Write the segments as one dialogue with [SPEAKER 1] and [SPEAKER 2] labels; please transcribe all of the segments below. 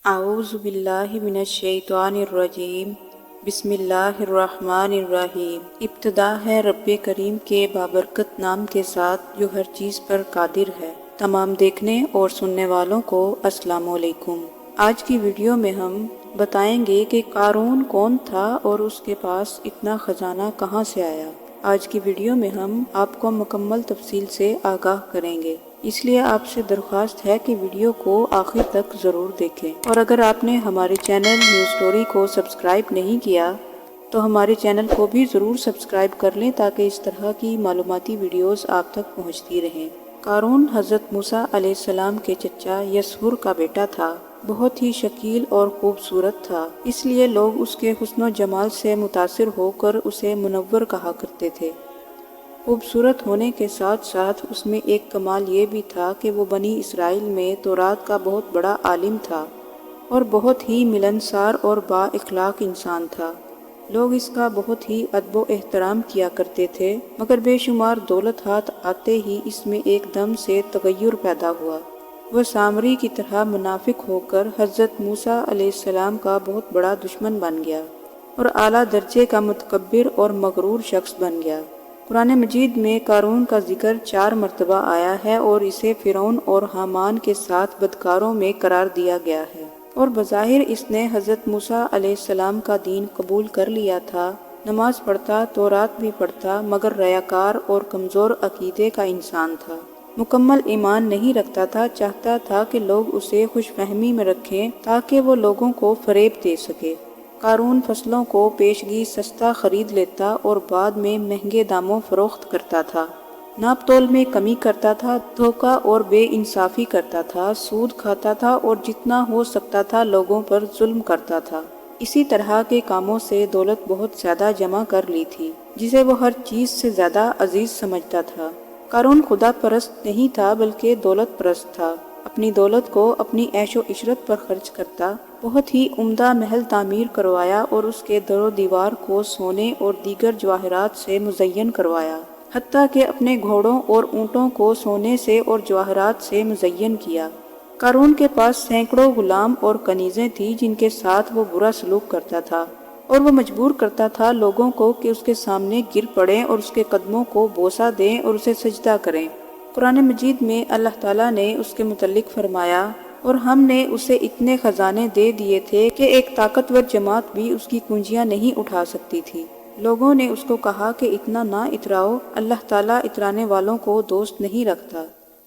[SPEAKER 1] اعوذ باللہ من الشیطان الرجیم بسم اللہ الرحمن الرحیم۔ ابتدا ہے رب کریم کے بابرکت نام کے ساتھ جو ہر چیز پر قادر ہے۔ تمام دیکھنے اور سننے والوں کو السلام علیکم۔ آج کی ویڈیو میں ہم بتائیں گے کہ قارون کون تھا اور اس کے پاس اتنا خزانہ کہاں سے آیا۔ آج کی ویڈیو میں ہم آپ کو مکمل تفصیل سے آگاہ کریں گے، اس لیے آپ سے درخواست ہے کہ ویڈیو کو آخر تک ضرور دیکھیں، اور اگر آپ نے ہمارے چینل نیو سٹوری کو سبسکرائب نہیں کیا تو ہمارے چینل کو بھی ضرور سبسکرائب کر لیں تاکہ اس طرح کی معلوماتی ویڈیوز آپ تک پہنچتی رہیں۔ قارون حضرت موسیٰ علیہ السلام کے چچا یسہر کا بیٹا تھا۔ بہت ہی شکیل اور خوبصورت تھا، اس لیے لوگ اس کے حسن و جمال سے متاثر ہو کر اسے منور کہا کرتے تھے۔ خوبصورت ہونے کے ساتھ ساتھ اس میں ایک کمال یہ بھی تھا کہ وہ بنی اسرائیل میں تورات کا بہت بڑا عالم تھا اور بہت ہی ملنسار اور با اخلاق انسان تھا۔ لوگ اس کا بہت ہی ادب و احترام کیا کرتے تھے، مگر بے شمار دولت ہاتھ آتے ہی اس میں ایک دم سے تغیر پیدا ہوا۔ وہ سامری کی طرح منافق ہو کر حضرت موسیٰ علیہ السلام کا بہت بڑا دشمن بن گیا اور اعلیٰ درجے کا متکبر اور مغرور شخص بن گیا۔ قرآن مجید میں قارون کا ذکر 4 مرتبہ آیا ہے اور اسے فرعون اور حامان کے ساتھ بدکاروں میں قرار دیا گیا ہے، اور بظاہر اس نے حضرت موسیٰ علیہ السلام کا دین قبول کر لیا تھا، نماز پڑھتا، تورات بھی پڑھتا، مگر ریاکار اور کمزور عقیدے کا انسان تھا، مکمل ایمان نہیں رکھتا تھا۔ چاہتا تھا کہ لوگ اسے خوش فہمی میں رکھیں تاکہ وہ لوگوں کو فریب دے سکے۔ قارون فصلوں کو پیشگی سستا خرید لیتا اور بعد میں مہنگے داموں فروخت کرتا تھا، ناپ تول میں کمی کرتا تھا، دھوکہ اور بے انصافی کرتا تھا، سود کھاتا تھا اور جتنا ہو سکتا تھا لوگوں پر ظلم کرتا تھا۔ اسی طرح کے کاموں سے دولت بہت زیادہ جمع کر لی تھی، جسے وہ ہر چیز سے زیادہ عزیز سمجھتا تھا۔ قارون خدا پرست نہیں تھا بلکہ دولت پرست تھا۔ اپنی دولت کو اپنی عیش و عشرت پر خرچ کرتا، بہت ہی عمدہ محل تعمیر کروایا اور اس کے در و دیوار کو سونے اور دیگر جواہرات سے مزین کروایا، حتیٰ کہ اپنے گھوڑوں اور اونٹوں کو سونے سے اور جواہرات سے مزین کیا۔ قارون کے پاس سینکڑوں غلام اور کنیزیں تھیں جن کے ساتھ وہ برا سلوک کرتا تھا، اور وہ مجبور کرتا تھا لوگوں کو کہ اس کے سامنے گر پڑیں اور اس کے قدموں کو بوسہ دیں اور اسے سجدہ کریں۔ قرآن مجید میں اللہ تعالیٰ نے اس کے متعلق فرمایا، اور ہم نے اسے اتنے خزانے دے دیے تھے کہ ایک طاقتور جماعت بھی اس کی کنجیاں نہیں اٹھا سکتی تھی۔ لوگوں نے اس کو کہا کہ اتنا نہ اتراؤ، اللہ تعالیٰ اترانے والوں کو دوست نہیں رکھتا۔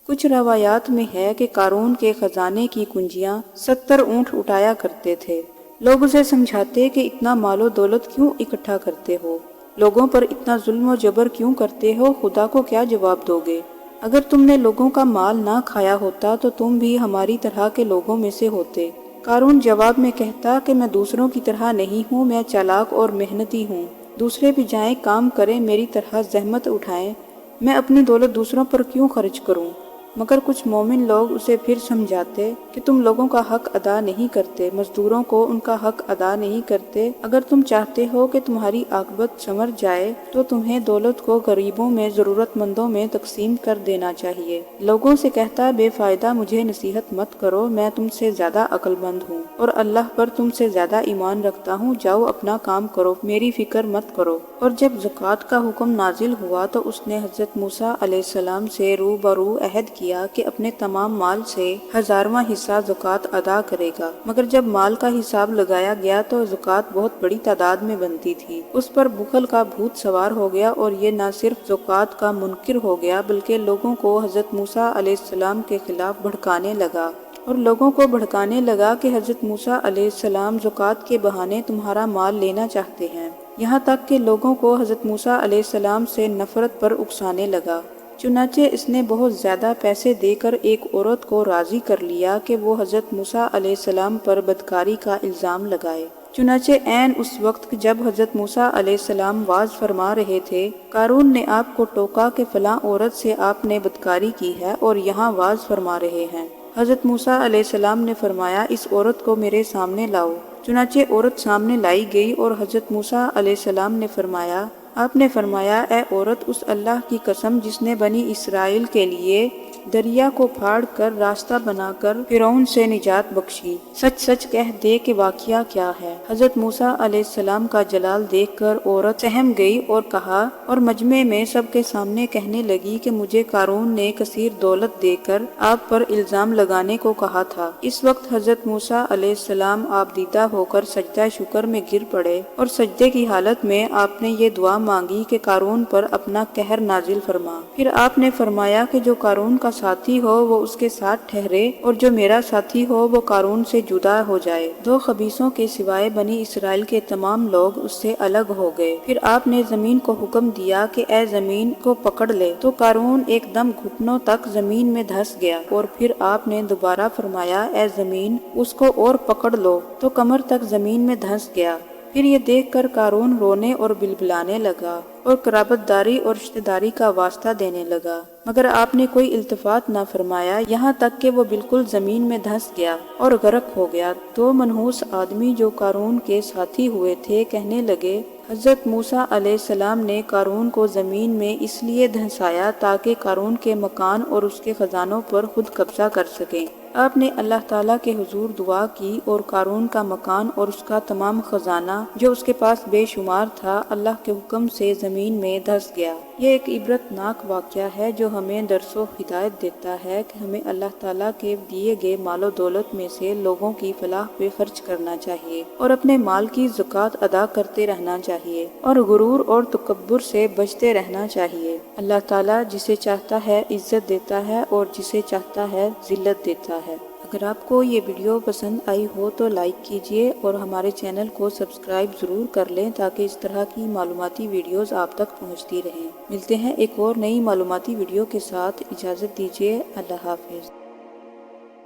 [SPEAKER 1] کچھ روایات میں ہے کہ قارون کے خزانے کی کنجیاں 70 اونٹ اٹھایا کرتے تھے۔ لوگ اسے سمجھاتے کہ اتنا مال و دولت کیوں اکٹھا کرتے ہو، لوگوں پر اتنا ظلم و جبر کیوں کرتے ہو، خدا کو کیا جواب دو گے؟ اگر تم نے لوگوں کا مال نہ کھایا ہوتا تو تم بھی ہماری طرح کے لوگوں میں سے ہوتے۔ قارون جواب میں کہتا کہ میں دوسروں کی طرح نہیں ہوں، میں چالاک اور محنتی ہوں، دوسرے بھی جائیں کام کریں، میری طرح زحمت اٹھائیں، میں اپنی دولت دوسروں پر کیوں خرچ کروں؟ مگر کچھ مومن لوگ اسے پھر سمجھاتے کہ تم لوگوں کا حق ادا نہیں کرتے، مزدوروں کو ان کا حق ادا نہیں کرتے۔ اگر تم چاہتے ہو کہ تمہاری عاقبت سنور جائے تو تمہیں دولت کو غریبوں میں، ضرورت مندوں میں تقسیم کر دینا چاہیے۔ لوگوں سے کہتا بے فائدہ مجھے نصیحت مت کرو، میں تم سے زیادہ عقل مند ہوں اور اللہ پر تم سے زیادہ ایمان رکھتا ہوں، جاؤ اپنا کام کرو، میری فکر مت کرو۔ اور جب زکوٰۃ کا حکم نازل ہوا تو اس نے حضرت موسیٰ علیہ السلام سے روبرو عہد کیا کہ اپنے تمام مال سے 1000واں حصہ زکوٰۃ ادا کرے گا، مگر جب مال کا حساب لگایا گیا تو زکوٰۃ بہت بڑی تعداد میں بنتی تھی۔ اس پر بخل کا بھوت سوار ہو گیا اور یہ نہ صرف زکوٰۃ کا منکر ہو گیا بلکہ لوگوں کو حضرت موسیٰ علیہ السلام کے خلاف بھڑکانے لگا، اور لوگوں کو بھڑکانے لگا کہ حضرت موسیٰ علیہ السلام زکوٰۃ کے بہانے تمہارا مال لینا چاہتے ہیں، یہاں تک کہ لوگوں کو حضرت موسیٰ علیہ السلام سے نفرت پر اکسانے لگا۔ چنانچہ اس نے بہت زیادہ پیسے دے کر ایک عورت کو راضی کر لیا کہ وہ حضرت موسیٰ علیہ السلام پر بدکاری کا الزام لگائے۔ چنانچہ عین اس وقت جب حضرت موسیٰ علیہ السلام واعظ فرما رہے تھے، قارون نے آپ کو ٹوکا کہ فلاں عورت سے آپ نے بدکاری کی ہے اور یہاں واعظ فرما رہے ہیں۔ حضرت موسیٰ علیہ السلام نے فرمایا اس عورت کو میرے سامنے لاؤ۔ چنانچہ عورت سامنے لائی گئی اور حضرت موسیٰ علیہ السلام نے فرمایا، آپ نے فرمایا اے عورت، اس اللہ کی قسم جس نے بنی اسرائیل کے لیے دریا کو پھاڑ کر راستہ بنا کر فرعون سے نجات بخشی۔ سچ سچ کہہ دے کہ واقعہ کیا ہے۔ حضرت موسیٰ علیہ السلام کا جلال دیکھ کر عورت سہم گئی اور کہا اور مجمع میں سب کے سامنے کہنے لگی کہ مجھے قارون نے کثیر دولت دے کر آپ پر الزام لگانے کو کہا تھا۔ اس وقت حضرت موسیٰ علیہ السلام آپ دیدہ ہو کر سجدہ شکر میں گر پڑے اور سجدے کی حالت میں آپ نے یہ دعا مانگی کہ قارون پر اپنا قہر نازل فرما۔ پھر آپ نے فرمایا کہ جو قارون کا ساتھی ہو وہ اس کے ساتھ ٹھہرے اور جو میرا ساتھی ہو وہ قارون سے جدا ہو جائے۔ دو خبیثوں کے سوائے بنی اسرائیل کے تمام لوگ اس سے الگ ہو گئے۔ پھر آپ نے زمین کو حکم دیا کہ اے زمین کو پکڑ لے، تو قارون ایک دم گھٹنوں تک زمین میں دھس گیا، اور پھر آپ نے دوبارہ فرمایا اے زمین اس کو اور پکڑ لو، تو کمر تک زمین میں دھس گیا۔ پھر یہ دیکھ کر قارون رونے اور بلبلانے لگا اور قرابت داری اور رشتہ داری کا واسطہ دینے لگا، مگر آپ نے کوئی التفات نہ فرمایا، یہاں تک کہ وہ بالکل زمین میں دھس گیا اور غرق ہو گیا۔ دو منحوس آدمی جو قارون کے ساتھی ہوئے تھے کہنے لگے حضرت موسیٰ علیہ السلام نے قارون کو زمین میں اس لیے دھنسایا تاکہ قارون کے مکان اور اس کے خزانوں پر خود قبضہ کر سکیں۔ آپ نے اللہ تعالیٰ کے حضور دعا کی اور قارون کا مکان اور اس کا تمام خزانہ جو اس کے پاس بے شمار تھا اللہ کے حکم سے زمین میں دھس گیا۔ یہ ایک عبرت ناک واقعہ ہے جو ہمیں درس و ہدایت دیتا ہے کہ ہمیں اللہ تعالیٰ کے دیے گئے مال و دولت میں سے لوگوں کی فلاح پہ خرچ کرنا چاہیے اور اپنے مال کی زکوٰۃ ادا کرتے رہنا چاہیے اور غرور اور تکبر سے بچتے رہنا چاہیے۔ اللہ تعالیٰ جسے چاہتا ہے عزت دیتا ہے اور جسے چاہتا ہے ذلت دیتا ہے۔ اگر آپ کو یہ ویڈیو پسند آئی ہو تو لائک کیجئے اور ہمارے چینل کو سبسکرائب ضرور کر لیں تاکہ اس طرح کی معلوماتی ویڈیوز آپ تک پہنچتی رہیں۔ ملتے ہیں ایک اور نئی معلوماتی ویڈیو کے ساتھ، اجازت دیجیے، اللہ حافظ۔